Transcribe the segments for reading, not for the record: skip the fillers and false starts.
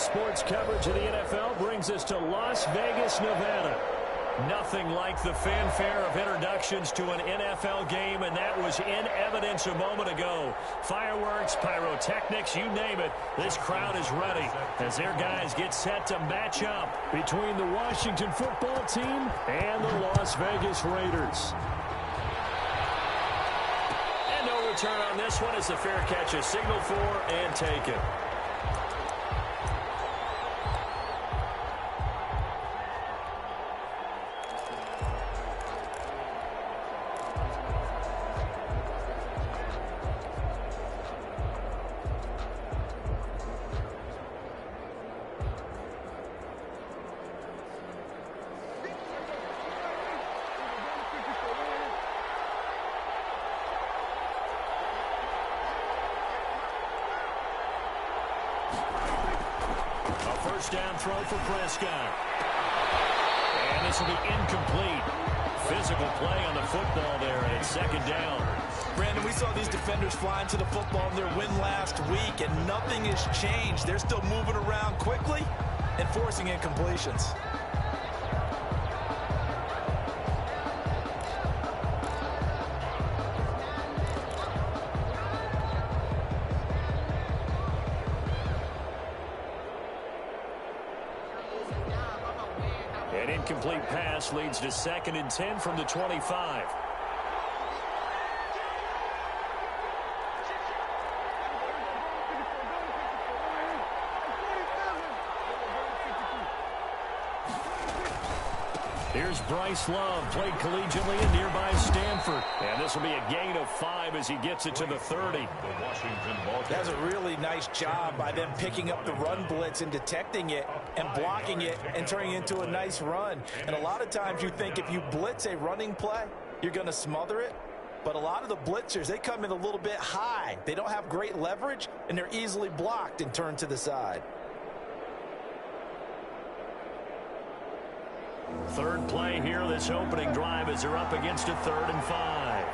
sports coverage of the NFL brings us to Las Vegas, Nevada. Nothing like the fanfare of introductions to an NFL game, and that was in evidence a moment ago. Fireworks, pyrotechnics, you name it, this crowd is ready as their guys get set to match up between the Washington football team and the Las Vegas Raiders. And no return on this one as the fair catch is signaled for and taken. Down throw for Prescott. And this will be incomplete. Physical play on the football there, and it's second down. Brandon, we saw these defenders flying to the football in their win last week, and nothing has changed. They're still moving around quickly and forcing incompletions. An incomplete pass leads to 2nd and 10 from the 25. Here's Bryce Love, played collegiately in nearby Stanford. And this will be a gain of 5 as he gets it to the 30. That's a really nice job by them picking up the run blitz and detecting it and blocking it and turning it into a nice run. And a lot of times you think if you blitz a running play, you're going to smother it. But a lot of the blitzers, they come in a little bit high. They don't have great leverage, and they're easily blocked and turned to the side. Third play here, this opening drive as they're up against a 3rd and 5.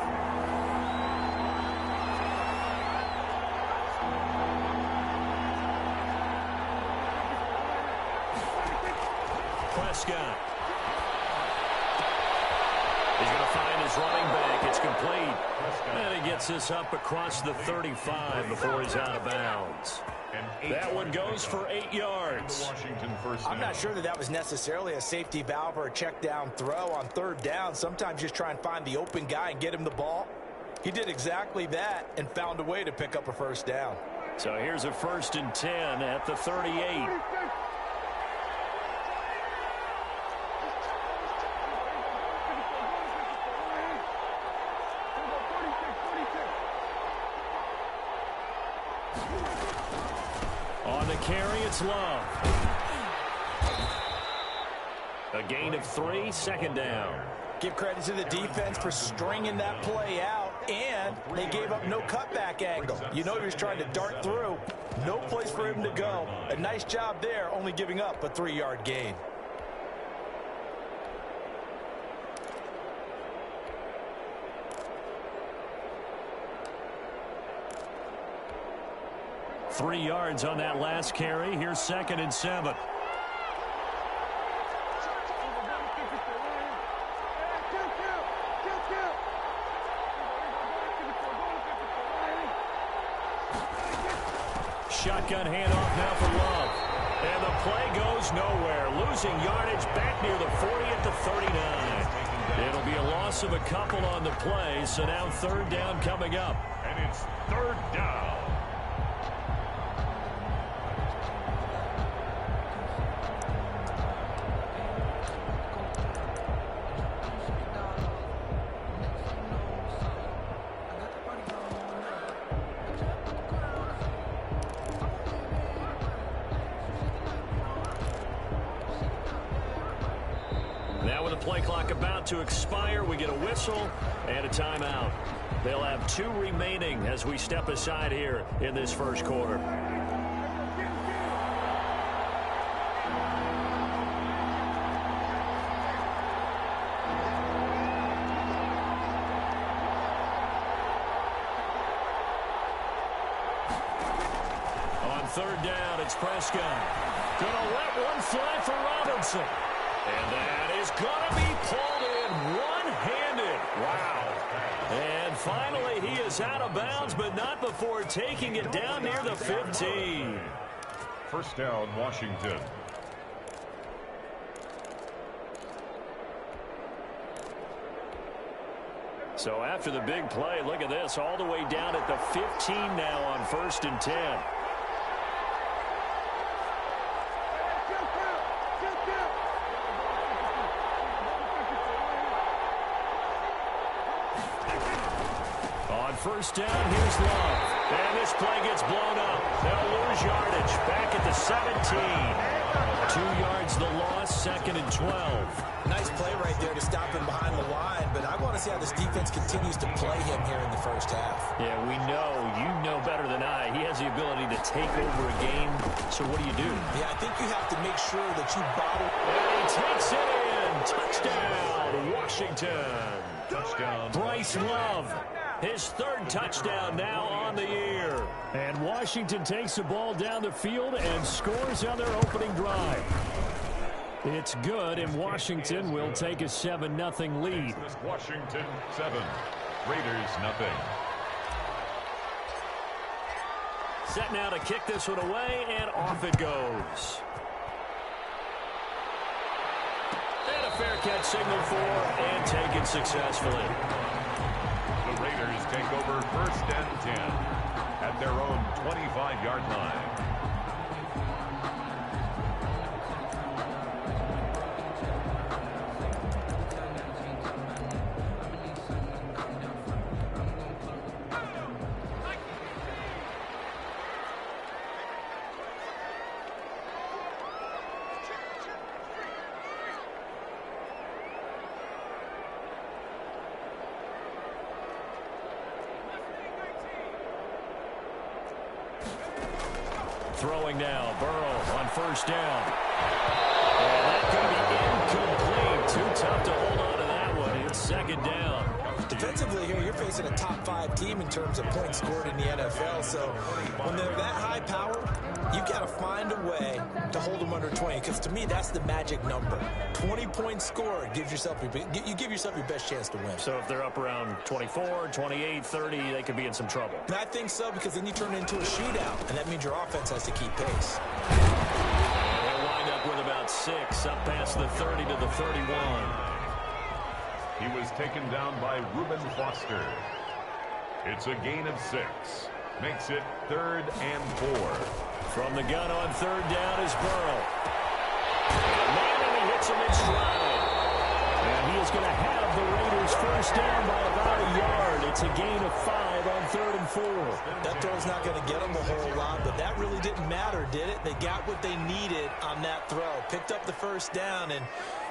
Prescott. He's going to find his running back. It's complete. And he gets this up across the 35 before he's out of bounds. That one goes for 8 yards. I'm not sure that was necessarily a safety valve or a check down throw on 3rd down. Sometimes just try and find the open guy and get him the ball. He did exactly that and found a way to pick up a 1st down. So here's a 1st and 10 at the 38. On the carry, it's Love. A gain of 3, 2nd down. Give credit to the defense for stringing that play out, and they gave up no cutback angle. You know he was trying to dart through. No place for him to go. A nice job there, only giving up a 3-yard gain. Three yards on that last carry. Here's 2nd and 7. Shotgun handoff now for Love. And the play goes nowhere. Losing yardage back near the 40 at the 39. It'll be a loss of a couple on the play, so now 3rd down coming up. And it's 3rd down. Now with the play clock about to expire, we get a whistle and a timeout. They'll have 2 remaining as we step aside here in this first quarter. On 3rd down, it's Prescott. Gonna let one fly for Robinson. And that is gonna be pulled in one-handed. Wow. And finally, he is out of bounds, but not before taking it down near the 15. First down, Washington. So after the big play, look at this, all the way down at the 15 now on 1st and 10. On 1st down, here's Love. And this play gets blown up. They'll lose yardage. Back at the 17. 2 yards the loss, 2nd and 12. Nice play right there to stop him behind the line, but I want to see how this defense continues to play him here in the first half. Yeah, we know, you know better than I. He has the ability to take over a game, so what do you do? Yeah, I think you have to make sure that you bottle. And he takes it in. Touchdown, Washington. Touchdown. Bryce Love, his 3rd touchdown now on the year. And Washington takes the ball down the field and scores on their opening drive. It's good, and Washington will take a 7-0 lead. Washington 7, Raiders 0. Set now to kick this one away, and off it goes. And a fair catch signal for, and taken successfully. The Raiders take over 1st and 10 at their own 25-yard line. Throwing now, Burrow on 1st down. And that's going to be incomplete. Too tough to hold on to that one. It's 2nd down. Defensively here, you're facing a top 5 team in terms of points scored in the NFL. So when they're that high power, you got to find a way to hold them under 20. Because to me, that's the magic number. 20 points scored gives yourself you give yourself your best chance to win. So if they're up around 24, 28, 30, they could be in some trouble. And I think so, because then you turn it into a shootout, and that means your offense has to keep pace. And they'll wind up with about 6, up past the 30 to the 31. He was taken down by Reuben Foster. It's a gain of 6. Makes it 3rd and 4. From the gun on 3rd down is Burrow. And he hits him in stride. And he is going to have the Raiders 1st down by about a yard. It's a gain of 5 on 3rd and 4. That throw's not going to get them a whole lot, but that really didn't matter, did it? They got what they needed on that throw. Picked up the 1st down, and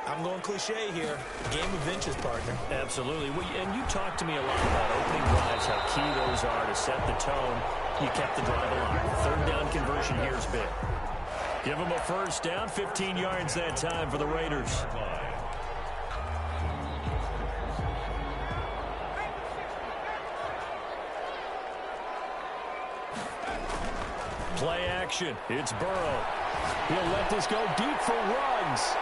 I'm going cliche here. Game of inches, partner. Absolutely. Well, and you talked to me a lot about opening drives, how key those are to set the tone. You kept the drive alive. 3rd down conversion here is big. Give them a 1st down, 15 yards that time for the Raiders. Play action. It's Burrow. He'll let this go deep for Ruggs.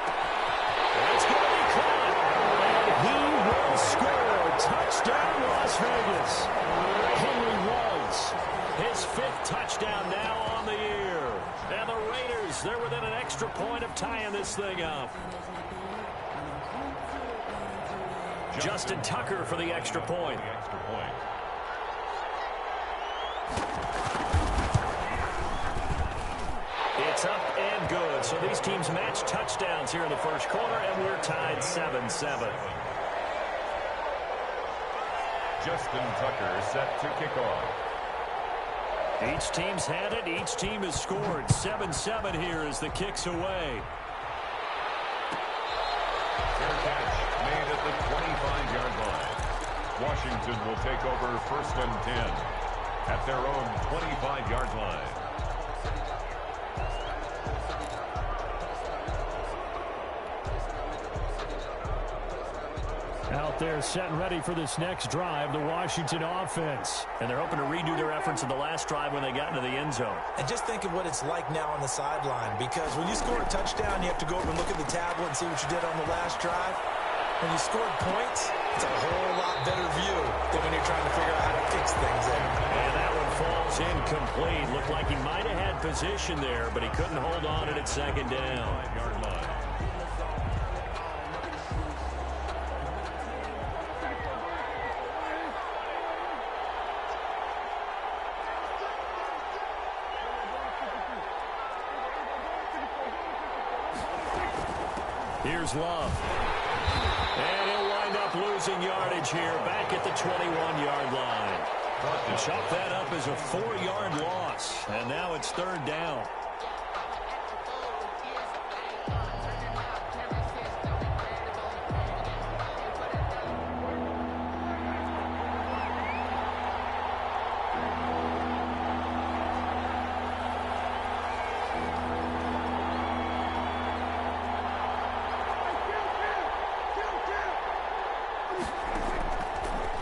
It's going to be caught. And he will score. Touchdown, Las Vegas. Henry Ruggs. His 5th touchdown now on the year. And the Raiders, they're within an extra point of tying this thing up. Justin Tucker for the extra point. It's up and good. So these teams match touchdowns here in the 1st quarter, and we're tied 7-7. Justin Tucker set to kick off. Each team's had it. Each team has scored. 7-7 here as the kick's away. Fair catch made at the 25-yard line. Washington will take over 1st and 10 at their own 25-yard line. out there setting ready for this next drive, the Washington offense. And they're hoping to redo their efforts in the last drive when they got into the end zone. And just think of what it's like now on the sideline, because when you score a touchdown, you have to go over and look at the tablet and see what you did on the last drive. When you scored points, it's a whole lot better view than when you're trying to figure out how to fix things there. And that one falls incomplete. Looked like he might have had position there, but he couldn't hold on it at second down. Here's Love. And he'll wind up losing yardage here back at the 21-yard line. And chalk that up as a 4-yard loss. And now it's third down.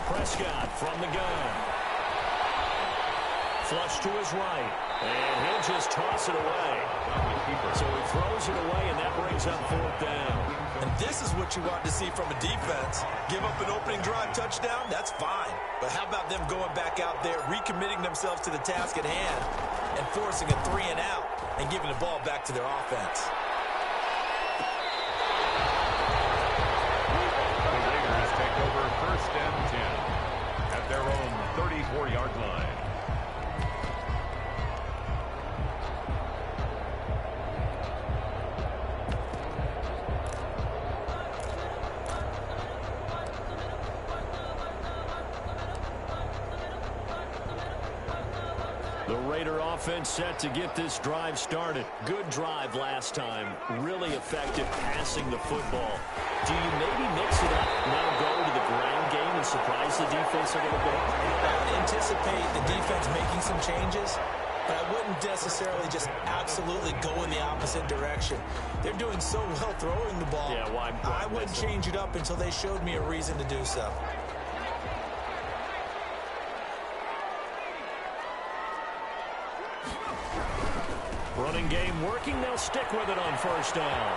Prescott from the gun. Flush to his right. And he'll just toss it away. So he throws it away, and that brings up fourth down. And this is what you want to see from a defense. Give up an opening drive touchdown, that's fine. But how about them going back out there, recommitting themselves to the task at hand, and forcing a 3 and out, and giving the ball back to their offense. The Raiders take over first and 10 at their own 34-yard line. The Raider offense set to get this drive started. Good drive last time. Really effective passing the football. Do you maybe mix it up, now go to the ground game and surprise the defense a little bit? I would anticipate the defense making some changes, but I wouldn't necessarily just absolutely go in the opposite direction. They're doing so well throwing the ball. Yeah, why I wouldn't change it up until they showed me a reason to do so. Running game working. They'll stick with it on first down.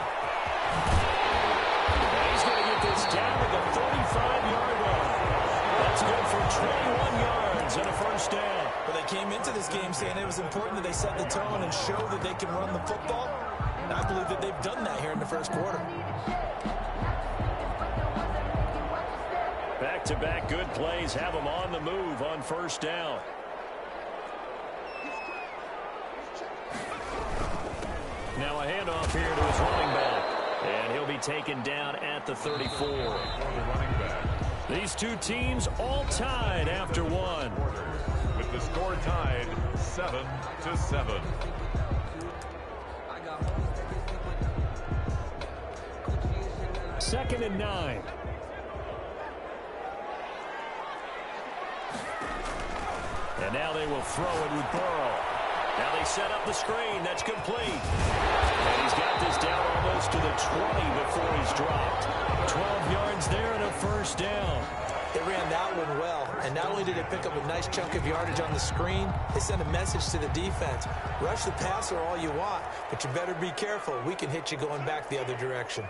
He's going to get this down to the 35-yard line. That's good for 21 yards and a first down. Well, they came into this game saying it was important that they set the tone and show that they can run the football. And I believe that they've done that here in the first quarter. Back-to-back good plays have them on the move on first down. Now a handoff here to his running back. And he'll be taken down at the 34. These two teams all tied after one. With the score tied 7-7. Second and 9. And now they will throw it with Burrow. Now they set up the screen. That's complete. And he's got this down almost to the 20 before he's dropped. 12 yards there and a first down. They ran that one well. And not only did they pick up a nice chunk of yardage on the screen, they sent a message to the defense. Rush the passer all you want, but you better be careful. We can hit you going back the other direction.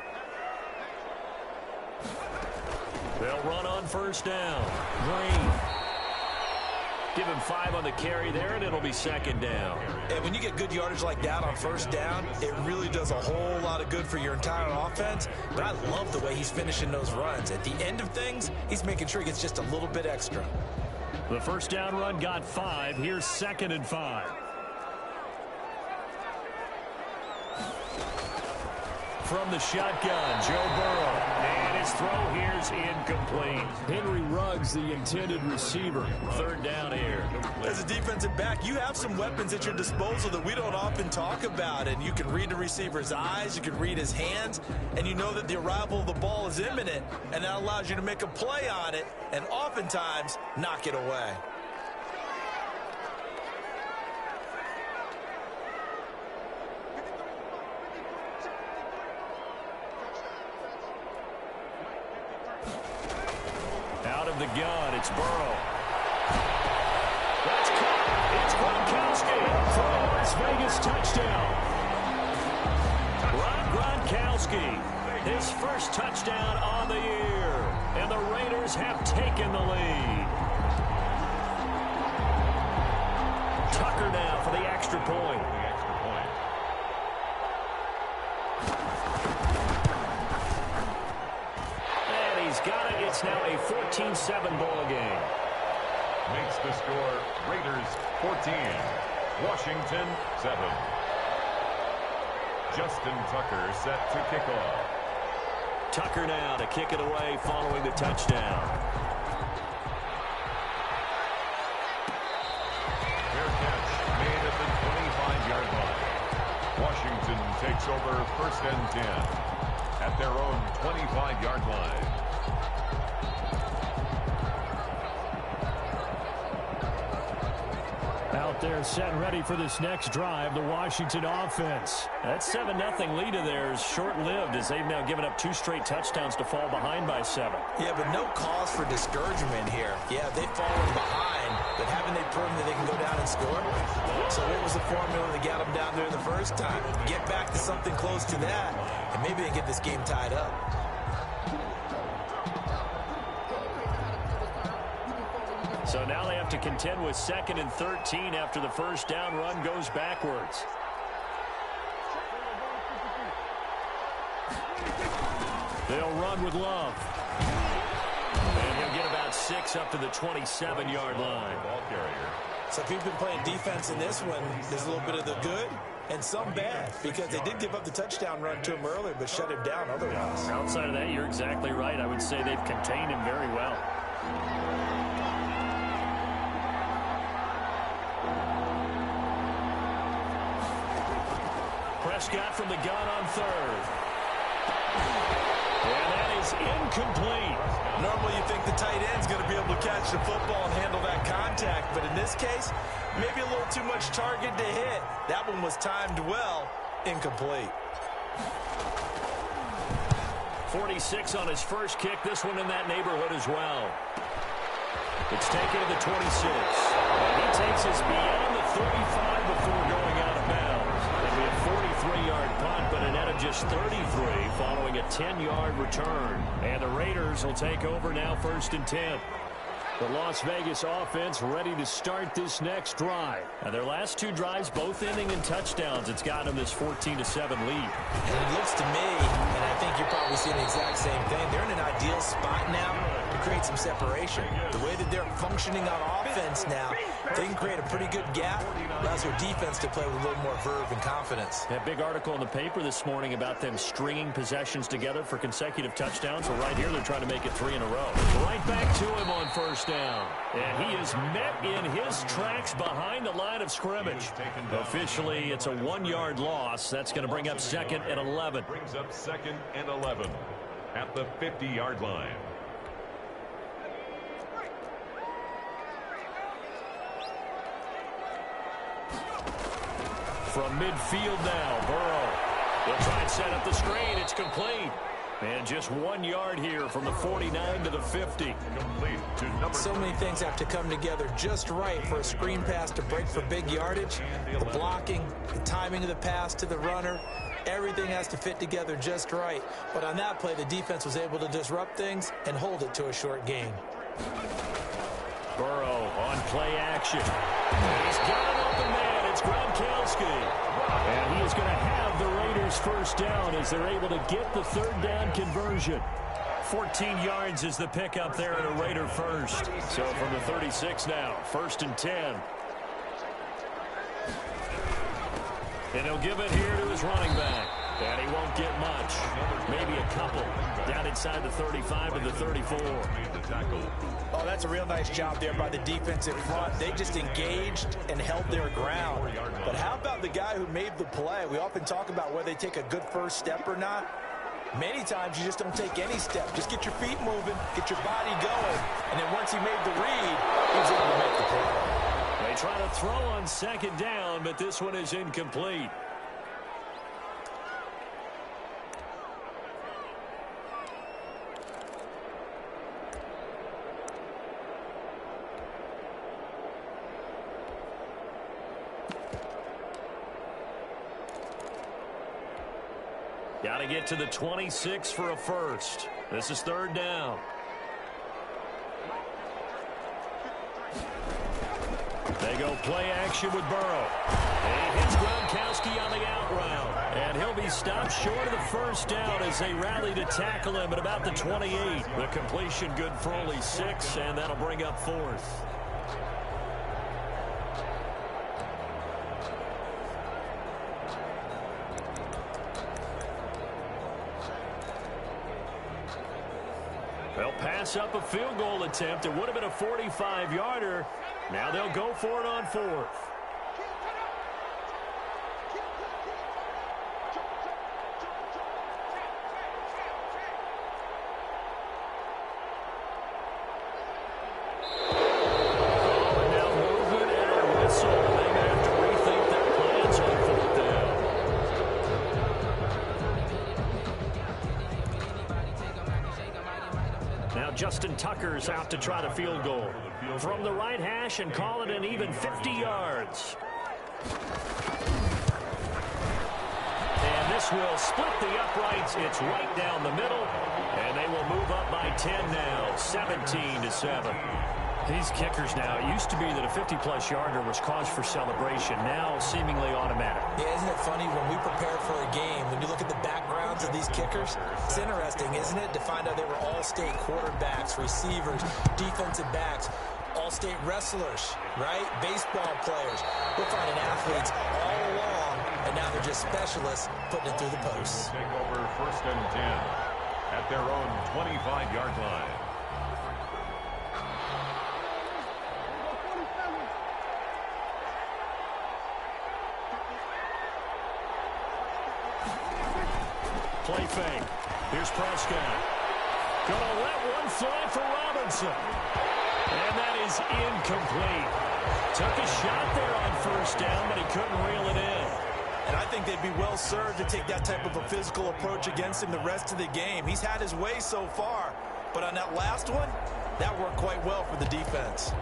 They'll run on first down. Green. Give him 5 on the carry there, and it'll be second down. And when you get good yardage like that on first down, it really does a whole lot of good for your entire offense. But I love the way he's finishing those runs. At the end of things, he's making sure he gets just a little bit extra. The first down run got 5. Here's second and 5. From the shotgun, Joe Burrow. And his throw here's incomplete. Henry Ruggs, the intended receiver. Third down here. As a defensive back, you have some weapons at your disposal that we don't often talk about. And you can read the receiver's eyes, you can read his hands, and you know that the arrival of the ball is imminent. And that allows you to make a play on it and oftentimes knock it away. gun. It's Burrow. That's caught. It's Gronkowski for a Las Vegas touchdown. Rob Gronkowski, his first touchdown on the year. And the Raiders have taken the lead. Tucker now for the extra point. And he's got it. It's now a 14-7 ball game. Makes the score Raiders 14, Washington 7. Justin Tucker set to kick off. Tucker now to kick it away following the touchdown. Fair catch made at the 25-yard line. Washington takes over 1st and 10 at their own 25-yard line. Out there set and ready for this next drive, the Washington offense. That 7-0 lead of theirs short-lived as they've now given up 2 straight touchdowns to fall behind by 7. Yeah, but no cause for discouragement here. Yeah, they've fallen behind, but haven't they proven that they can go down and score? So what was the formula that got them down there the first time? Get back to something close to that, and maybe they get this game tied up. So now they have to contend with 2nd and 13 after the first down run goes backwards. They'll run with Love. And he'll get about 6 up to the 27-yard line. Ball carrier. So if you've been playing defense in this one, there's a little bit of the good and some bad, because they did give up the touchdown run to him earlier, but shut him down otherwise. Outside of that, you're exactly right. I would say they've contained him very well. Prescott from the gun on 3rd. And that is incomplete. Normally you think the tight end's going to be able to catch the football and handle that contact, but in this case, maybe a little too much target to hit. That one was timed well, incomplete. 46 on his first kick. This one in that neighborhood as well. It's taken to the 26. And he takes us beyond the 35 before going out of bounds. And we have 43-yard punt, but a net of just 33 following a 10-yard return. And the Raiders will take over now 1st and 10. The Las Vegas offense ready to start this next drive. Now their last 2 drives both ending in touchdowns. It's got them this 14-7 lead. And it looks to me, and I think you're probably seeing the exact same thing, they're in an ideal spot now to create some separation. The way that they're functioning on offense now, they can create a pretty good gap. Allows their defense to play with a little more verve and confidence. That big article in the paper this morning about them stringing possessions together for consecutive touchdowns. Well, right here they're trying to make it 3 in a row. Right back to him on 1st down. And he is met in his tracks behind the line of scrimmage. Officially, it's a 1-yard loss. That's going to bring up 2nd and 11. Brings up 2nd and 11 at the 50-yard line. From midfield now, Burrow. They'll try and set up the screen. It's complete. And just 1 yard here from the 49 to the 50. Complete to number So many things have to come together just right for a screen pass to break for big yardage. The blocking, the timing of the pass to the runner, everything has to fit together just right. But on that play, the defense was able to disrupt things and hold it to a short gain. Burrow on play action. He's got an open man. It's Gronkowski. And he is going to have the Raiders first down as they're able to get the 3rd down conversion. 14 yards is the pickup there at a Raider first. So from the 36 now, 1st and 10. And he'll give it here to his running back. And he won't get much. Maybe a couple. Down inside the 35 to the 34. Oh, that's a real nice job there by the defensive front. They just engaged and held their ground. But how about the guy who made the play? We often talk about whether they take a good first step or not. Many times you just don't take any step. Just get your feet moving, get your body going, and then once he made the read, he was able to make the play. They try to throw on 2nd down, but this one is incomplete. Got to get to the 26 for a first. This is third down. They go play action with Burrow. He hits Gronkowski on the out route. And he'll be stopped short of the first down as they rally to tackle him at about the 28. The completion good for only 6, and that'll bring up fourth. They'll pass up a field goal attempt. It would have been a 45-yarder. Now they'll go for it on fourth. Justin Tucker's out to try the field goal from the right hash and call it an even 50 yards. And this will split the uprights. It's right down the middle, and they will move up by 10 now, 17-7. These kickers now, it used to be that a 50-plus yarder was cause for celebration. Now seemingly automatic. Yeah, isn't it funny when we prepare for a game, when you look at the backgrounds of these kickers, it's interesting, isn't it, to find out they were all-state quarterbacks, receivers, defensive backs, all-state wrestlers, right? Baseball players. We're finding athletes all along, and now they're just specialists putting it through the posts. Take over first and 10 at their own 25-yard line. Play fake. Here's Prescott. Gonna let one fly for Robinson. And that is incomplete. Took a shot there on first down, but he couldn't reel it in. And I think they'd be well served to take that type of a physical approach against him the rest of the game. He's had his way so far, but on that last one, that worked quite well for the defense.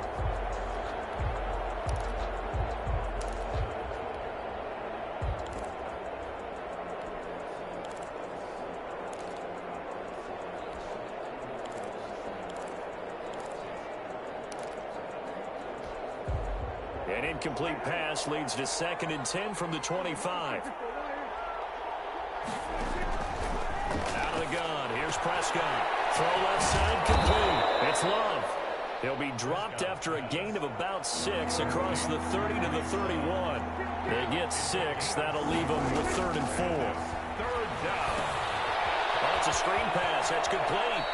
An incomplete pass leads to 2nd and 10 from the 25. Out of the gun. Here's Prescott. Throw left side complete. It's Love. He'll be dropped after a gain of about 6 across the 30 to the 31. They get 6. That'll leave them with 3rd and 4. Third down. Oh, it's a screen pass. That's complete.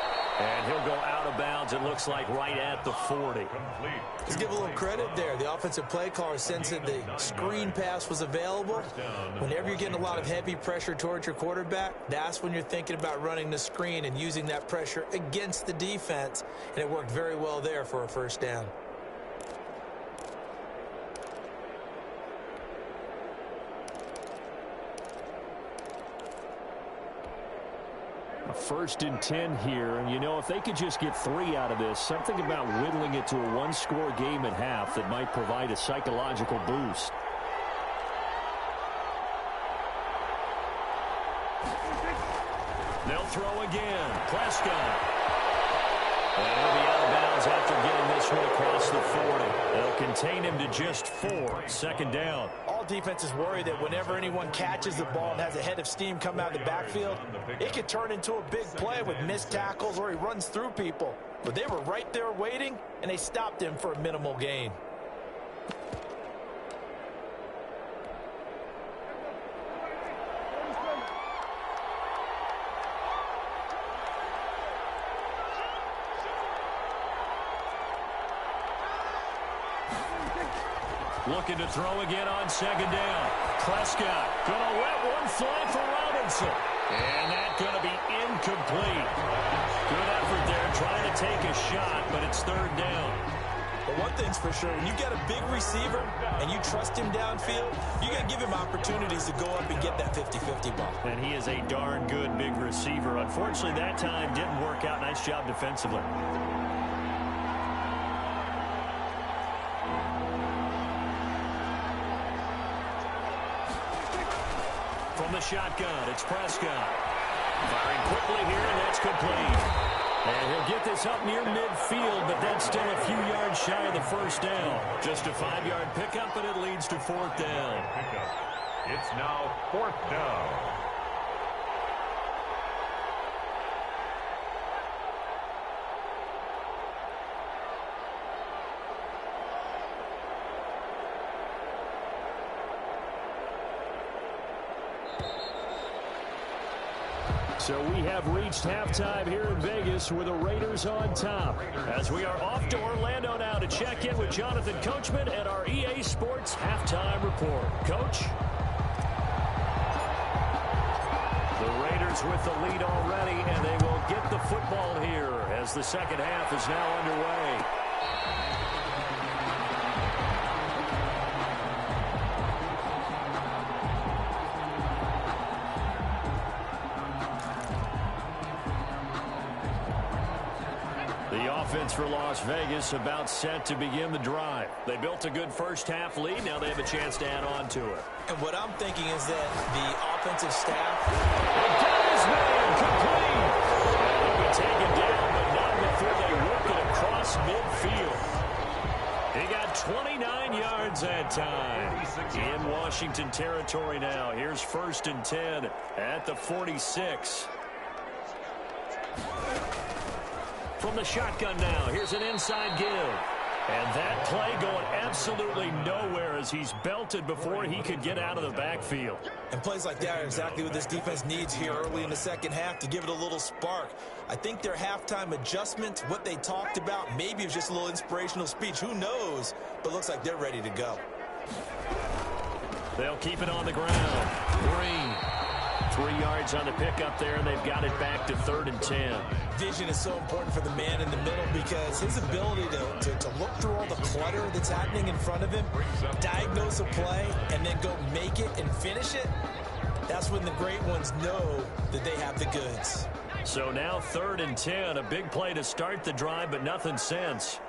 And he'll go out of bounds, it looks like, right at the 40. Let's give a little credit there. The offensive play caller sensed that the screen pass was available. Whenever you're getting a lot of heavy pressure towards your quarterback, that's when you're thinking about running the screen and using that pressure against the defense. And it worked very well there for a first down. A 1st and 10 here, and you know, if they could just get 3 out of this, something about whittling it to a one-score game at half that might provide a psychological boost. They'll throw again. Prescott. And he'll be out of bounds after getting this one across the 40. They'll contain him to just 4. 2nd down. All defenses worry that whenever anyone catches the ball and has a head of steam come out of the backfield, it could turn into a big play with missed tackles or he runs through people. But they were right there waiting, and they stopped him for a minimal gain. Looking to throw again on 2nd down. Prescott gonna let one fly for Robinson. And that's gonna be incomplete. Good effort there trying to take a shot, but it's 3rd down. But one thing's for sure, when you've got a big receiver and you trust him downfield, you got to give him opportunities to go up and get that 50-50 ball. And he is a darn good big receiver. Unfortunately, that time didn't work out. Nice job defensively. From the shotgun, it's Prescott. Firing quickly here, and that's complete. And he'll get this up near midfield, but that's still a few yards shy of the first down. Just a 5-yard pickup, and it leads to fourth down. It's now fourth down. So we have reached halftime here in Vegas with the Raiders on top. As we are off to Orlando now to check in with Jonathan Coachman and our EA Sports Halftime Report. Coach? The Raiders with the lead already, and they will get the football here as the second half is now underway. Offense for Las Vegas about set to begin the drive. They built a good first half lead. Now they have a chance to add on to it. And what I'm thinking is that the offensive staff... His man complete. He'll be taken down, but not before they work it across midfield. He got 29 yards that time. In Washington territory now. Here's 1st and 10 at the 46. From the shotgun now, here's an inside give. And that play going absolutely nowhere as he's belted before he could get out of the backfield. And plays like that are exactly what this defense needs here early in the second half to give it a little spark. I think their halftime adjustment, what they talked about, maybe it was just a little inspirational speech. Who knows? But looks like they're ready to go. They'll keep it on the ground. Green. 3 yards on the pickup there, and they've got it back to 3rd and 10. Vision is so important for the man in the middle because his ability to look through all the clutter that's happening in front of him, diagnose a play, and then go make it and finish it, that's when the great ones know that they have the goods. So now 3rd and 10, a big play to start the drive, but nothing since.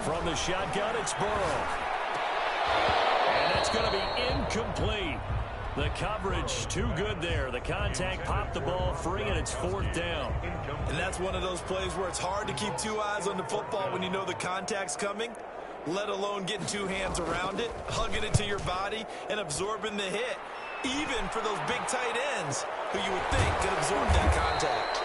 From the shotgun, it's Burrow. And it's going to be incomplete. The coverage too good there. The contact popped the ball free, and it's 4th down. And that's one of those plays where it's hard to keep 2 eyes on the football when you know the contact's coming, let alone getting 2 hands around it, hugging it to your body, and absorbing the hit, even for those big tight ends who you would think could absorb that contact.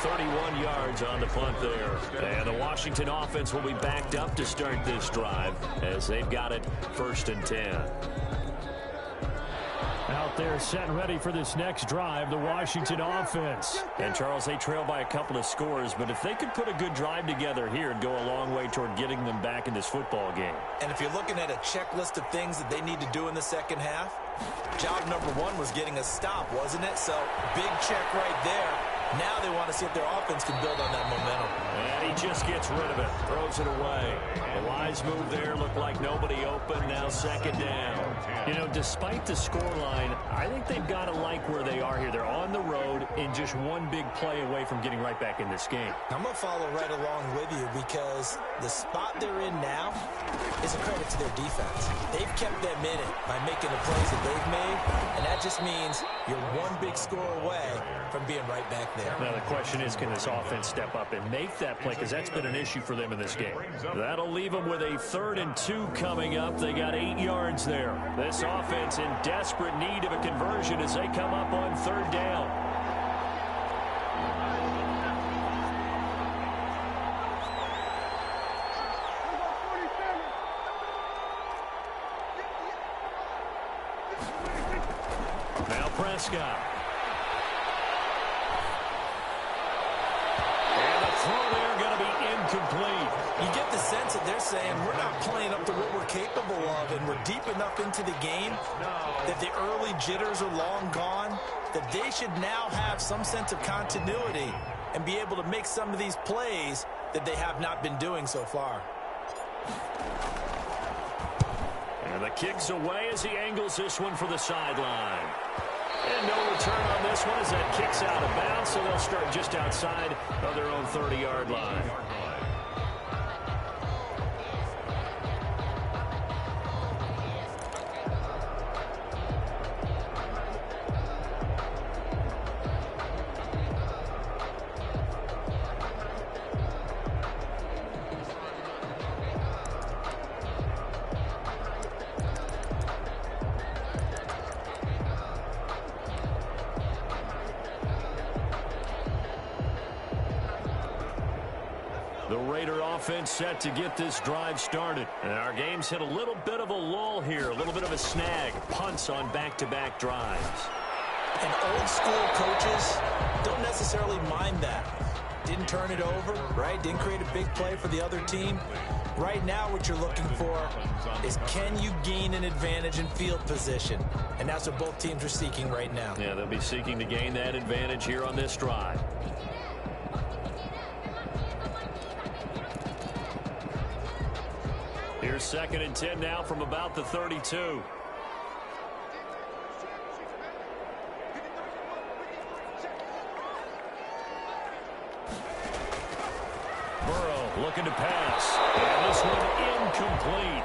31 yards on the punt there. And the Washington offense will be backed up to start this drive as they've got it 1st and 10. Out there set and ready for this next drive, the Washington offense. And, Charles, they trail by a couple of scores, but if they could put a good drive together here, it'd go a long way toward getting them back in this football game. And if you're looking at a checklist of things that they need to do in the second half, job number 1 was getting a stop, wasn't it? So, big check right there. Now they want to see if their offense can build on that momentum. And he just gets rid of it, throws it away. The wise move there, looked like nobody open, now 2nd down. You know, despite the scoreline, I think they've got to like where they are here. They're on the road and just one big play away from getting right back in this game. I'm going to follow right along with you because the spot they're in now is a credit to their defense. They've kept them in it by making the plays that they've made, and that just means you're one big score away from being right back there. Now the question is, can this offense step up and make that play, because that's been an issue for them in this game. That'll leave them with a 3rd and 2 coming up. They got 8 yards there. This offense in desperate need of a conversion as they come up on 3rd down. Now Prescott. Complete. You get the sense that they're saying we're not playing up to what we're capable of, and we're deep enough into the game that the early jitters are long gone, that they should now have some sense of continuity and be able to make some of these plays that they have not been doing so far. And the kick's away as he angles this one for the sideline. And no return on this one as that kick's out of bounds, so they'll start just outside of their own 30-yard line. The Raider offense set to get this drive started. And our game's hit a little bit of a lull here, a little bit of a snag. Punts on back-to-back drives. And old school coaches don't necessarily mind that. Didn't turn it over, right? Didn't create a big play for the other team. Right now what you're looking for is, can you gain an advantage in field position? And that's what both teams are seeking right now. Yeah, they'll be seeking to gain that advantage here on this drive. Here's 2nd and 10 now from about the 32. Burrow looking to pass. And this one incomplete.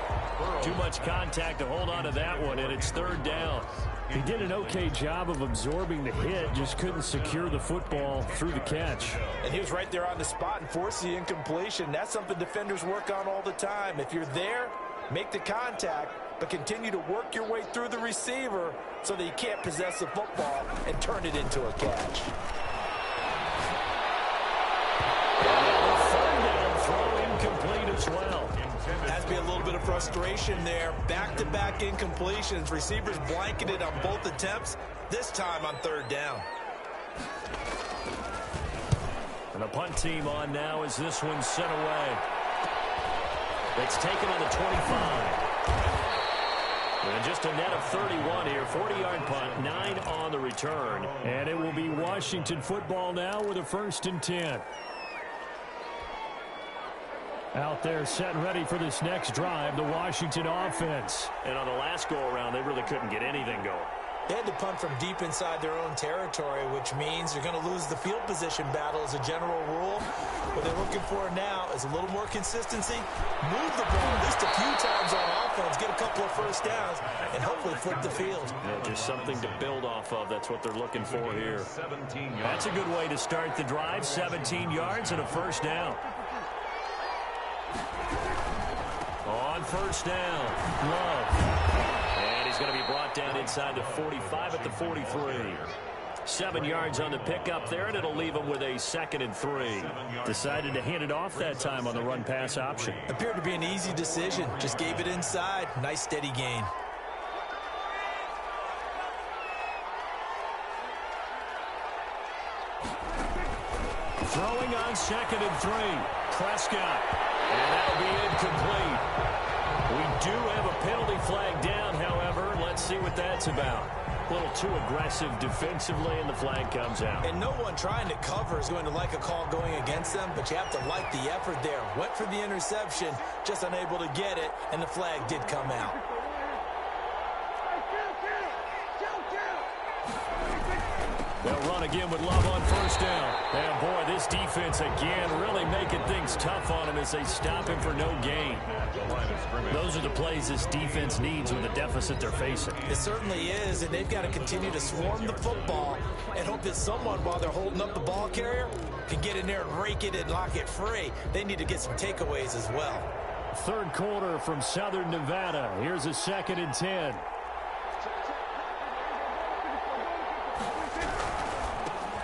Too much contact to hold on to that one, and it's 3rd down. He did an okay job of absorbing the hit, just couldn't secure the football through the catch. And he was right there on the spot and forced the incompletion. That's something defenders work on all the time. If you're there, make the contact, but continue to work your way through the receiver so that you can't possess the football and turn it into a catch. Third down throw incomplete as well. Has to be a little bit of frustration there. Back-to-back incompletions. Receivers blanketed on both attempts, this time on 3rd down. And the punt team on now as this one's sent away. It's taken on the 25. And just a net of 31 here. 40-yard punt, 9 on the return. And it will be Washington football now with a 1st and 10. Out there set and ready for this next drive, the Washington offense. And on the last go-around, they really couldn't get anything going. They had to punt from deep inside their own territory, which means you're going to lose the field position battle as a general rule. What they're looking for now is a little more consistency, move the ball at least a few times on offense, get a couple of 1st downs, and hopefully flip the field. Yeah, just something to build off of. That's what they're looking for here. That's a good way to start the drive. 17 yards and a 1st down. On 1st down, Love. And he's going to be brought down inside the 45 at the 43. 7 yards on the pickup there, and it'll leave him with a 2nd and 3. Decided to hand it off that time on the run-pass option. Appeared to be an easy decision. Just gave it inside. Nice steady gain. Throwing on 2nd and 3. Prescott. And that'll be incomplete. We do have a penalty flag down, however. Let's see what that's about. A little too aggressive defensively, and the flag comes out. And no one trying to cover is going to like a call going against them, but you have to like the effort there. Went for the interception, just unable to get it, and the flag did come out. They'll run again with Love on 1st down. And boy, this defense again really making things tough on him as they stop him for no gain. Those are the plays this defense needs with the deficit they're facing. It certainly is, and they've got to continue to swarm the football and hope that someone, while they're holding up the ball carrier, can get in there and rake it and lock it free. They need to get some takeaways as well. 3rd quarter from Southern Nevada. Here's a 2nd and 10.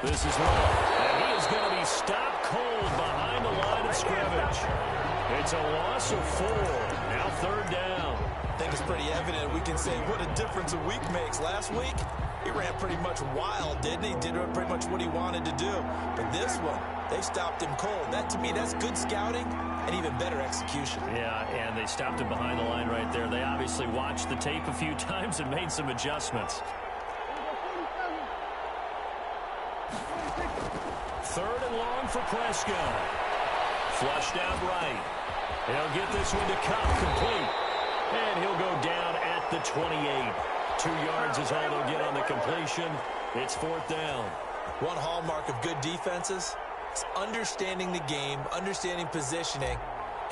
This is Love, and he is going to be stopped cold behind the line of scrimmage. It's a loss of 4. Now 3rd down. I think it's pretty evident. We can say what a difference a week makes. Last week, he ran pretty much wild, didn't he? Did pretty much what he wanted to do. But this one, they stopped him cold. That, to me, that's good scouting and even better execution. Yeah, and they stopped him behind the line right there. They obviously watched the tape a few times and made some adjustments. 3rd and long for Prescott. Flushed out right. He'll get this one to Cup complete. And he'll go down at the 28. 2 yards is all they'll get on the completion. It's 4th down. One hallmark of good defenses is understanding the game, understanding positioning,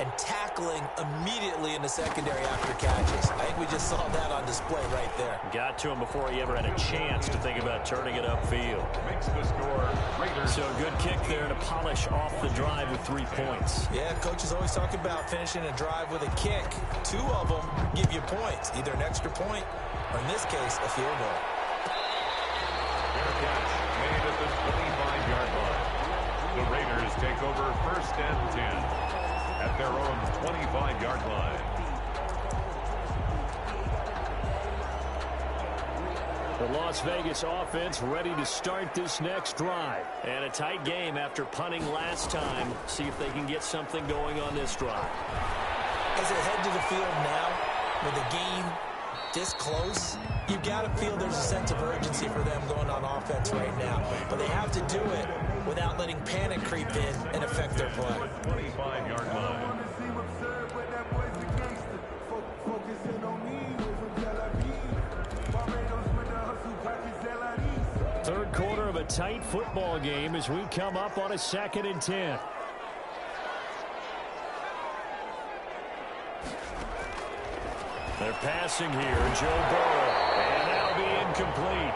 and tackling immediately in the secondary after catches. I think we just saw that on display right there. Got to him before he ever had a chance to think about turning it upfield. Makes the score. So a good kick there to polish off the drive with 3 points. Yeah, coaches always talk about finishing a drive with a kick. 2 of them give you points, either an extra point or, in this case, a field goal. Fair catch made at the 25-yard line. The Raiders take over 1st and 10 at their own 25-yard line. The Las Vegas offense ready to start this next drive. And a tight game after punting last time. See if they can get something going on this drive. As they head to the field now, with the game this close, you've got to feel there's a sense of urgency for them going on offense right now. But they have to do it without letting panic creep in and affect their play. 25-yard line. Third quarter of a tight football game as we come up on a 2nd and 10. They're passing here. Joe Burrow. And that'll be incomplete.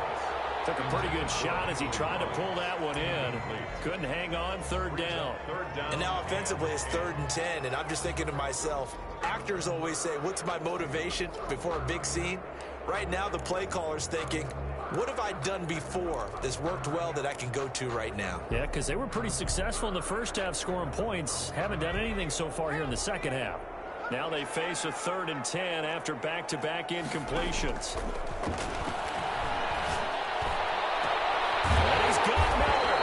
Took a pretty good shot as he tried to pull that one in. Couldn't hang on. 3rd down. And now offensively it's 3rd and 10. And I'm just thinking to myself, actors always say, what's my motivation before a big scene? Right now the play caller's thinking, what have I done before that's worked well that I can go to right now? Yeah, because they were pretty successful in the first half scoring points. Haven't done anything so far here in the second half. Now they face a 3rd and 10 after back-to-back incompletions. And he's got Miller.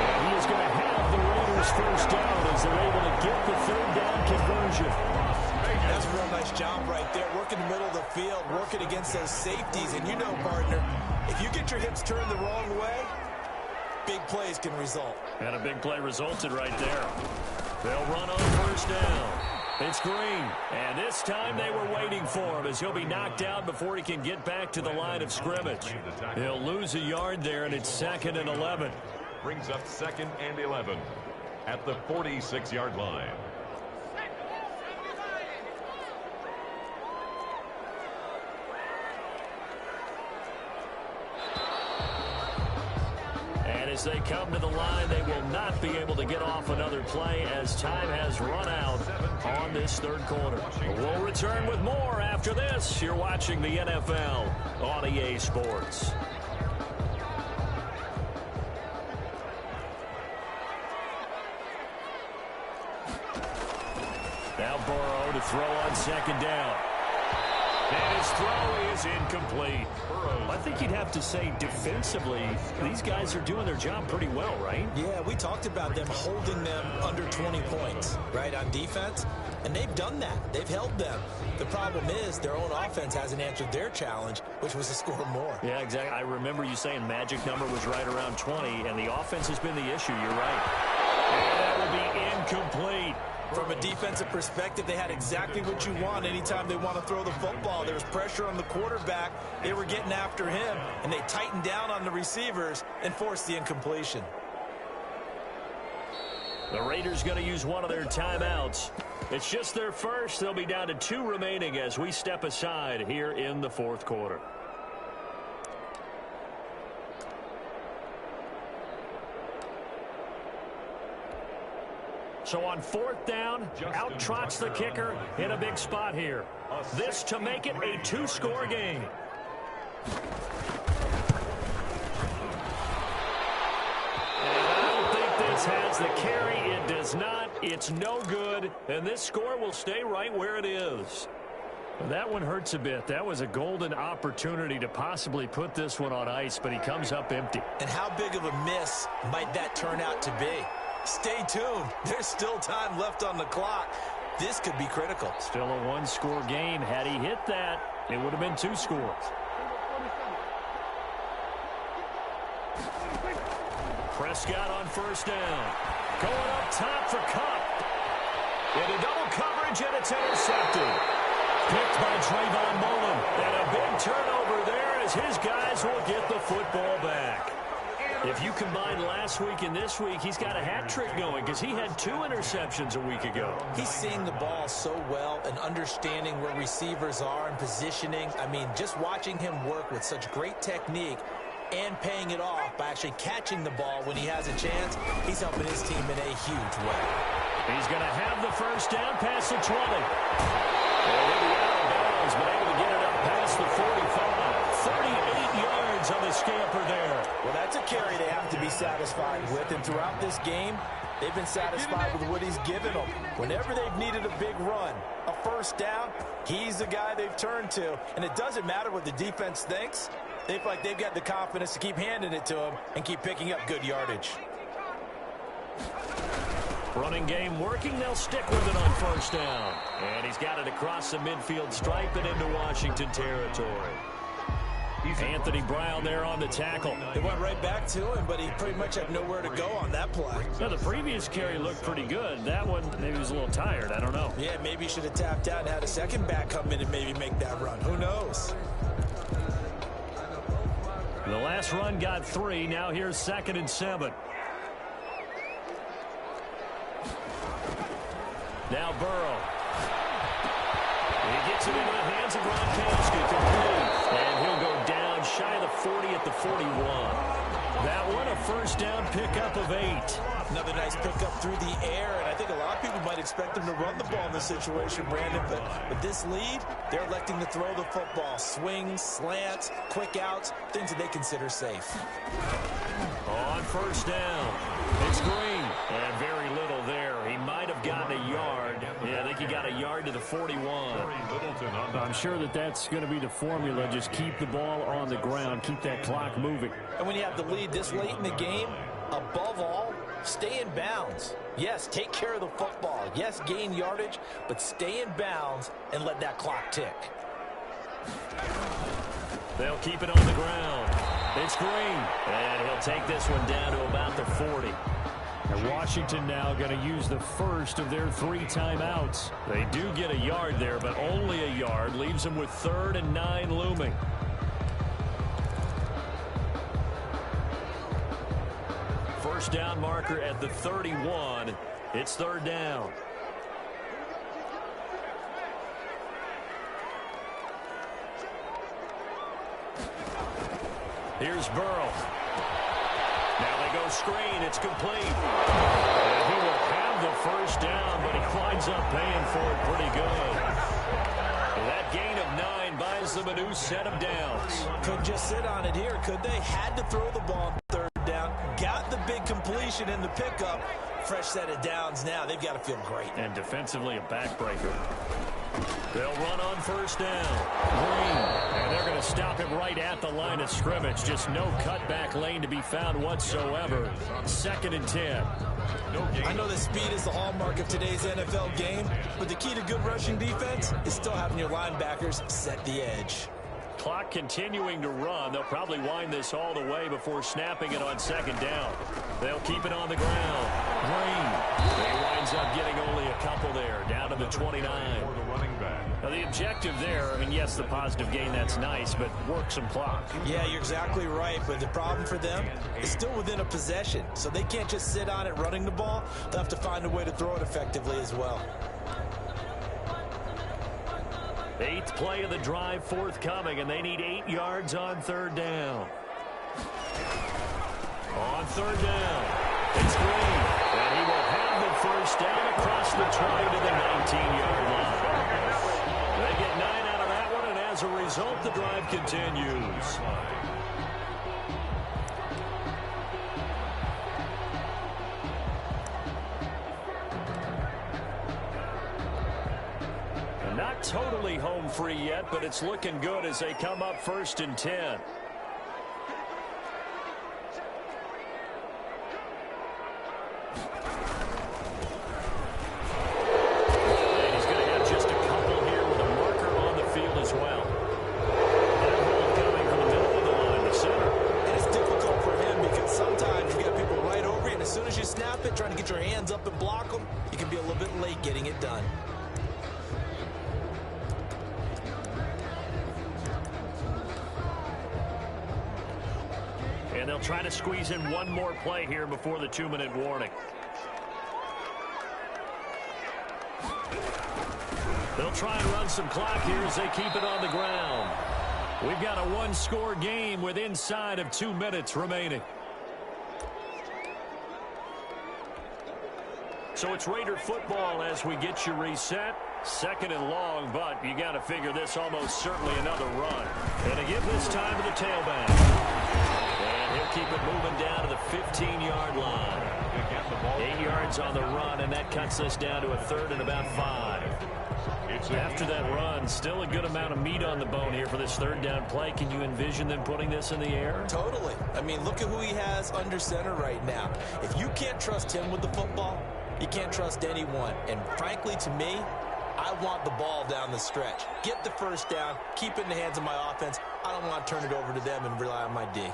And he is going to have the Raiders 1st down as they're able to get the 3rd down conversion. That's a real nice job right there, working the middle of the field, working against those safeties. And you know, partner, if you get your hips turned the wrong way, big plays can result. And a big play resulted right there. They'll run on 1st down. It's Green, and this time they were waiting for him as he'll be knocked out before he can get back to the line of scrimmage. He'll lose a yard there, and it's 2nd and 11. Brings up 2nd and 11 at the 46-yard line. As they come to the line, they will not be able to get off another play as time has run out on this 3rd quarter. We'll return with more after this. You're watching the NFL on EA Sports. Now Burrow to throw on 2nd down. And his throw is incomplete. I think you'd have to say defensively, these guys are doing their job pretty well, right? Yeah, we talked about them holding them under 20 points, right, on defense. And they've done that. They've held them. The problem is their own offense hasn't answered their challenge, which was to score more. Yeah, exactly. I remember you saying magic number was right around 20, and the offense has been the issue. You're right. And that will be incomplete. From a defensive perspective, they had exactly what you want anytime they want to throw the football. There was pressure on the quarterback. They were getting after him, and they tightened down on the receivers and forced the incompletion. The Raiders going to use one of their timeouts. It's just their first. They'll be down to 2 remaining as we step aside here in the 4th quarter. So on 4th down, out trots the kicker in a big spot here. This to make it a 2-score game. And I don't think this has the carry. It does not. It's no good. And this score will stay right where it is. That one hurts a bit. That was a golden opportunity to possibly put this one on ice, but he comes up empty. And how big of a miss might that turn out to be? Stay tuned. There's still time left on the clock. This could be critical. Still a 1-score game. Had he hit that, it would have been 2 scores. Prescott on 1st down. Going up top for Cup. Into double coverage, and it's intercepted. Picked by Trayvon Mullen. And a big turnover there as his guys will get the football back. If you combine last week and this week, he's got a hat trick going because he had 2 interceptions a week ago. He's seeing the ball so well and understanding where receivers are and positioning. I mean, just watching him work with such great technique and paying it off by actually catching the ball when he has a chance, he's helping his team in a huge way. He's going to have the 1st down past the 20. And he'll be out of bounds, but able to get it up past the 45. 38 yards on the scamper there. Well, that's a carry they have to be satisfied with, and throughout this game, they've been satisfied with what he's given them. Whenever they've needed a big run, a first down, he's the guy they've turned to. And it doesn't matter what the defense thinks. They feel like they've got the confidence to keep handing it to him and keep picking up good yardage. Running game working. They'll stick with it on first down. And he's got it across the midfield stripe and into Washington territory. Anthony Brown there on the tackle. They went right back to him, but he pretty much had nowhere to go on that play. Now, the previous carry looked pretty good. That one, maybe he was a little tired. I don't know. Yeah, maybe he should have tapped out and had a second back come in and maybe make that run. Who knows? The last run got 3. Now here's 2nd and 7. Now Burrow. He gets it into the hands of Gronkowski. Complete. And he'll go down shy of the 40 at the 41. That one a first down pickup of 8. Another nice pickup through the air, and I think a lot of people might expect them to run the ball in this situation, Brandon, but with this lead, they're electing to throw the football. Swings, slants, quick outs, things that they consider safe. On first down, it's Green, and very little there. He might have gotten a yard. Yeah, I think he got a yard to the 41. I'm sure that's going to be the formula. Just keep the ball on the ground, keep that clock moving. And when you have the lead this late in the game, above all, stay in bounds. Yes, take care of the football. Yes, gain yardage, but stay in bounds and let that clock tick. They'll keep it on the ground. It's Green, and he'll take this one down to about the 40. And Washington now going to use the first of their 3 timeouts. They do get a yard there, but only a yard. Leaves them with 3rd and 9 looming. First down marker at the 31. It's 3rd down. Here's Burrow. Now they go screen. It's complete. And he will have the first down, but he winds up paying for it pretty good. That gain of 9 buys them a new set of downs. Couldn't just sit on it here, could they? Had to throw the ball on 3rd down. Got the big completion in the pickup. Fresh set of downs now. They've got to feel great. And defensively a backbreaker. They'll run on first down. Green. And they're going to stop him right at the line of scrimmage. Just no cutback lane to be found whatsoever. 2nd and 10. I know that speed is the hallmark of today's NFL game, but the key to good rushing defense is still having your linebackers set the edge. Clock continuing to run. They'll probably wind this all the way before snapping it on 2nd down. They'll keep it on the ground. Green. He winds up getting only a couple there, down to the 29. Now the objective there, I mean, yes, the positive gain, that's nice, but work some clock. Yeah, you're exactly right, but the problem for them is still within a possession, so they can't just sit on it running the ball. They'll have to find a way to throw it effectively as well. 8th play of the drive forthcoming, and they need 8 yards on 3rd down. On 3rd down, it's Green, and he will have the first down across the 20 to the 19-yard line. They get 9 out of that one, and as a result, the drive continues. Not totally home free yet, but it's looking good as they come up 1st and 10. And he's going to have just a couple here with a marker on the field as well. That hold coming from the middle of the line, the center. And it's difficult for him because sometimes you got people right over you, and as soon as you snap it, trying to get your hands up and block them, you can be a little bit late getting it done. And they'll try to squeeze in one more play here before the 2-minute warning. They'll try and run some clock here as they keep it on the ground. We've got a 1-score game with inside of 2 minutes remaining. So it's Raider football as we get you reset. 2nd and long, but you got to figure this almost certainly another run. And to give this time to the tailback. And he'll keep it moving down to the 15-yard line. 8 yards on the run, and that cuts us down to a third and about 5. After that run, still a good amount of meat on the bone here for this third down play. Can you envision them putting this in the air? Totally. I mean, look at who he has under center right now. If you can't trust him with the football, you can't trust anyone. And frankly, to me, I want the ball down the stretch. Get the first down, keep it in the hands of my offense. I don't want to turn it over to them and rely on my D.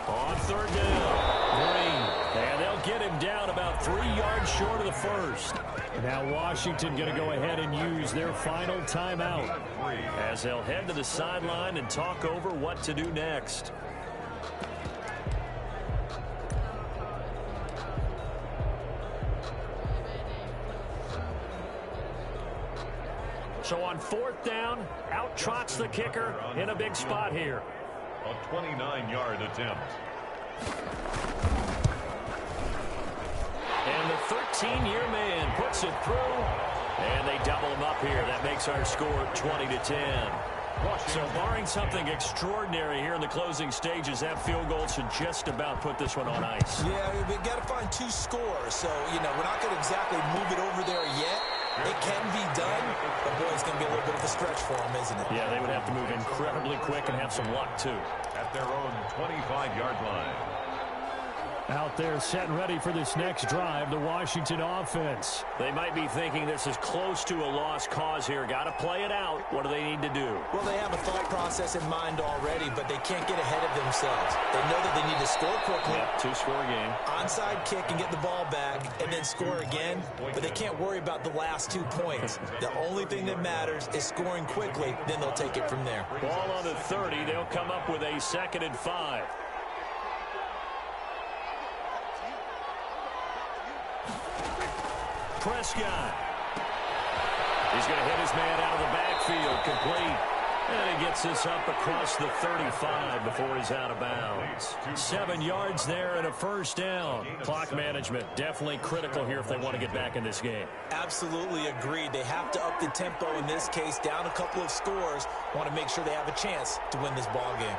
On third down, Green. And they'll get him down about 3 yards short of the first. Now Washington going to go ahead and use their final timeout as they'll head to the sideline and talk over what to do next. So on fourth down, out trots the kicker in a big spot here. A 29-yard attempt. And the 13-year man puts it through, and they double him up here. That makes our score 20-10. So barring something extraordinary here in the closing stages, that field goal should just about put this one on ice. Yeah, we got to find 2 scores. So, we're not going to exactly move it over there yet. It can be done, but boy, it's going to be a little bit of a stretch for them, isn't it? Yeah, they would have to move incredibly quick and have some luck, too. At their own 25-yard line. Out there set and ready for this next drive, the Washington offense. They might be thinking this is close to a lost cause here. Got to play it out. What do they need to do? Well, they have a thought process in mind already, but they can't get ahead of themselves. They know that they need to score quickly. Yep, 2-score game. Onside kick and get the ball back and then score again, but they can't worry about the last 2 points. The only thing that matters is scoring quickly, then they'll take it from there. Ball on the 30. They'll come up with a 2nd and 5. Prescott. He's going to hit his man out of the backfield, complete. And he gets this up across the 35 before he's out of bounds. 7 yards there and a first down. Clock management definitely critical here if they want to get back in this game. Absolutely agreed. They have to up the tempo in this case, down a couple of scores. Want to make sure they have a chance to win this ball game.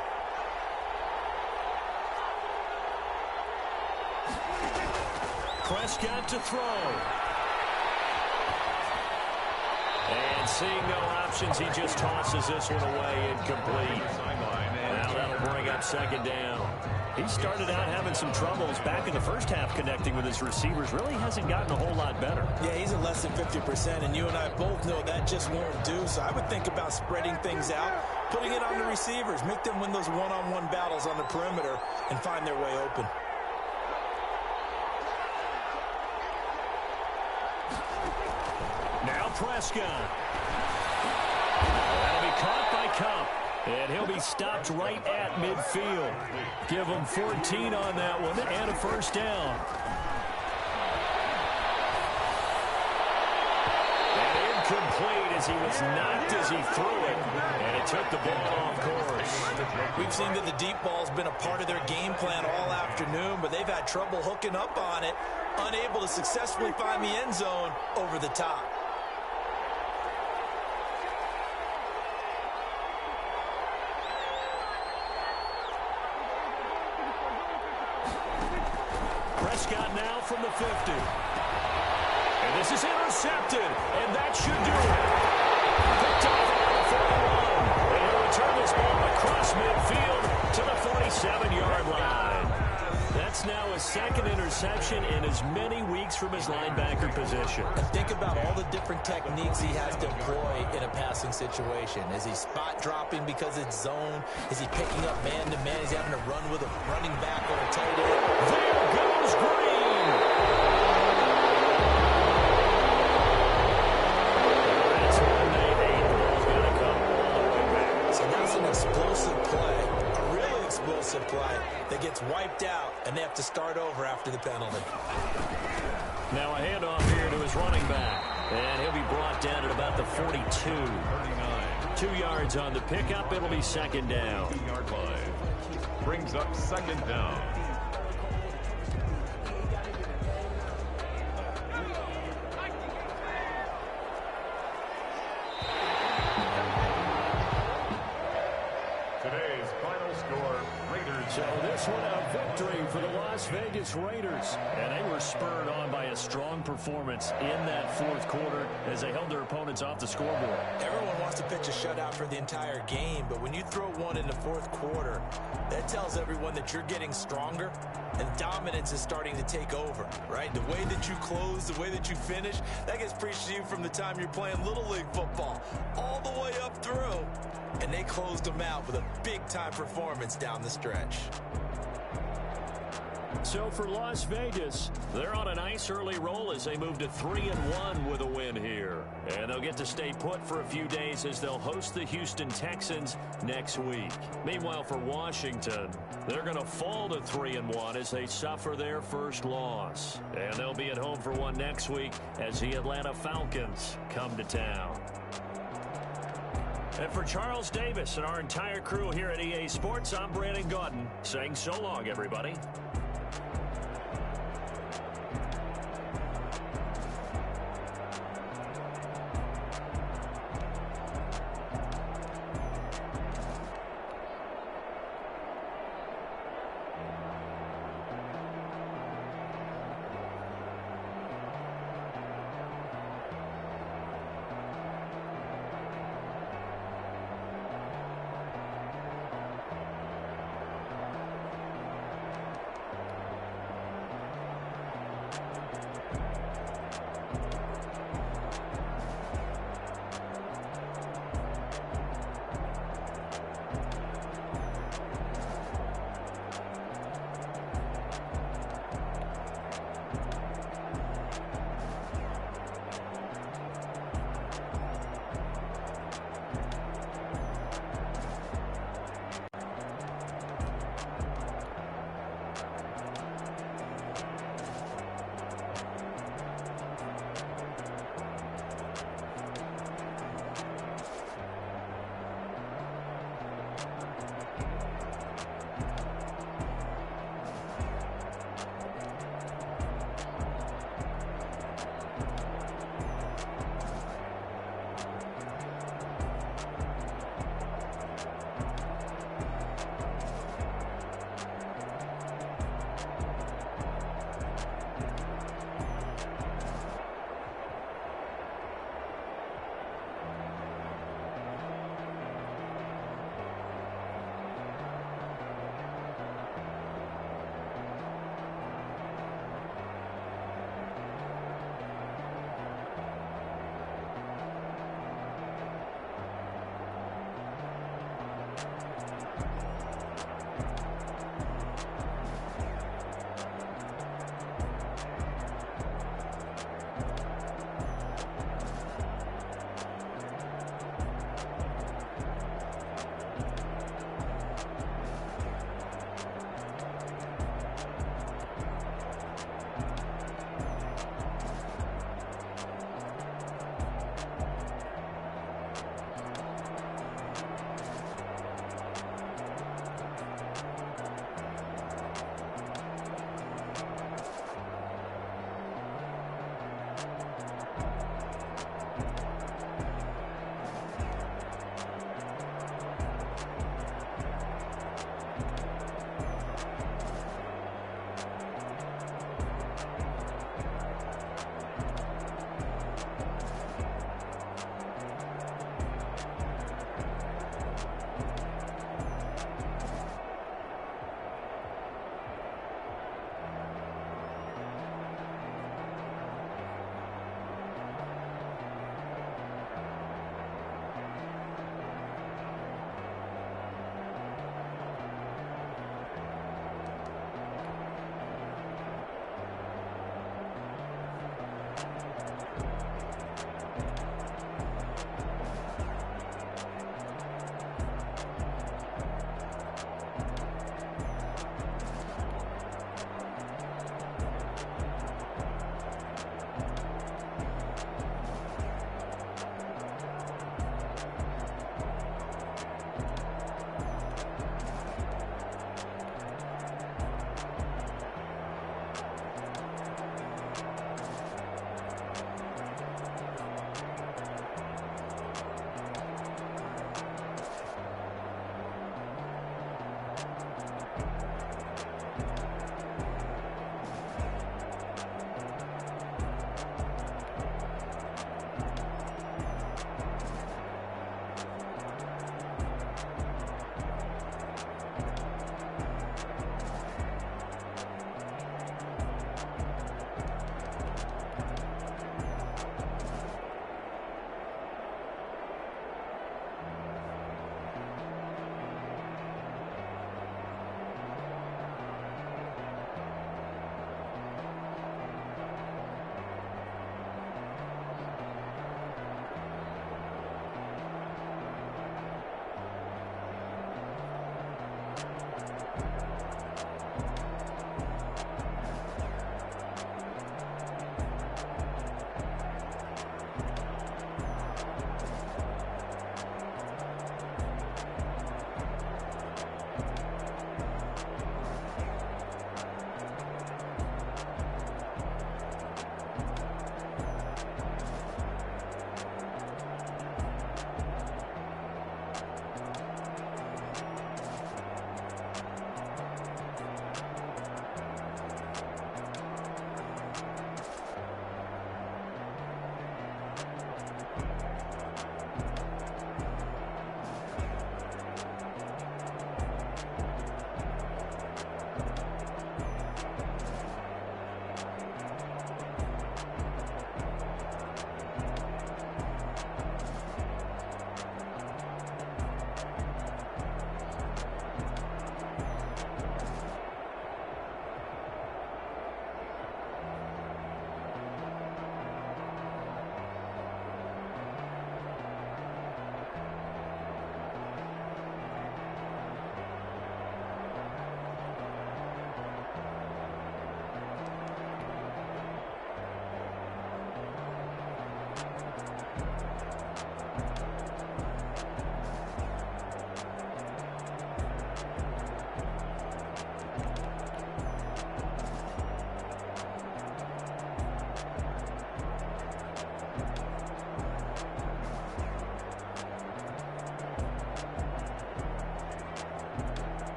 Prescott to throw. And seeing no options, he just tosses this one away, incomplete. Now that'll bring up 2nd down. He started out having some troubles back in the first half connecting with his receivers. Really hasn't gotten a whole lot better. Yeah, he's at less than 50%, and you and I both know that just won't do. So I would think about spreading things out, putting it on the receivers, make them win those one-on-one battles on the perimeter, and find their way open. Now Prescott. That'll be caught by Cup. And he'll be stopped right at midfield. Give him 14 on that one and a first down. And incomplete as he was knocked as he threw it. And it took the ball off course. We've seen that the deep ball's been a part of their game plan all afternoon, but they've had trouble hooking up on it, unable to successfully find the end zone over the top. Prescott now from the 50. And this is intercepted, and that should do it. Picked off around the 41. And he'll return this ball across midfield to the 47-yard line. That's now his 2nd interception in as many weeks from his linebacker position. And think about all the different techniques he has to employ in a passing situation. Is he spot dropping because it's zone? Is he picking up man-to-man? Is he having to run with a running back or a tight end? There goes Green. That's when they made the ball's going to come all the way back. So that's an explosive play, a really explosive play that gets wiped out, and they have to start over after the penalty. Now a handoff here to his running back. And he'll be brought down at about the 42. 2 yards on the pickup. It'll be 2nd down. 2-yard line. Brings up 2nd down. Today's final score, Raiders So this one a victory for the Las Vegas Raiders. And they were spurred on by a strong performance in that fourth quarter as they held their opponents off the scoreboard. Everyone wants to pitch a shutout for the entire game, but when you throw one in the fourth quarter, that tells everyone that you're getting stronger and dominance is starting to take over, right? The way that you close, the way that you finish, that gets preached to you from the time you're playing Little League football all the way up through. And they closed them out with a big-time performance down the stretch. So for Las Vegas, they're on a nice early roll as they move to 3-1 with a win here. And they'll get to stay put for a few days as they'll host the Houston Texans next week. Meanwhile, for Washington, they're going to fall to 3-1 as they suffer their first loss. And they'll be at home for one next week as the Atlanta Falcons come to town. And for Charles Davis and our entire crew here at EA Sports, I'm Brandon Gaudin saying so long, everybody.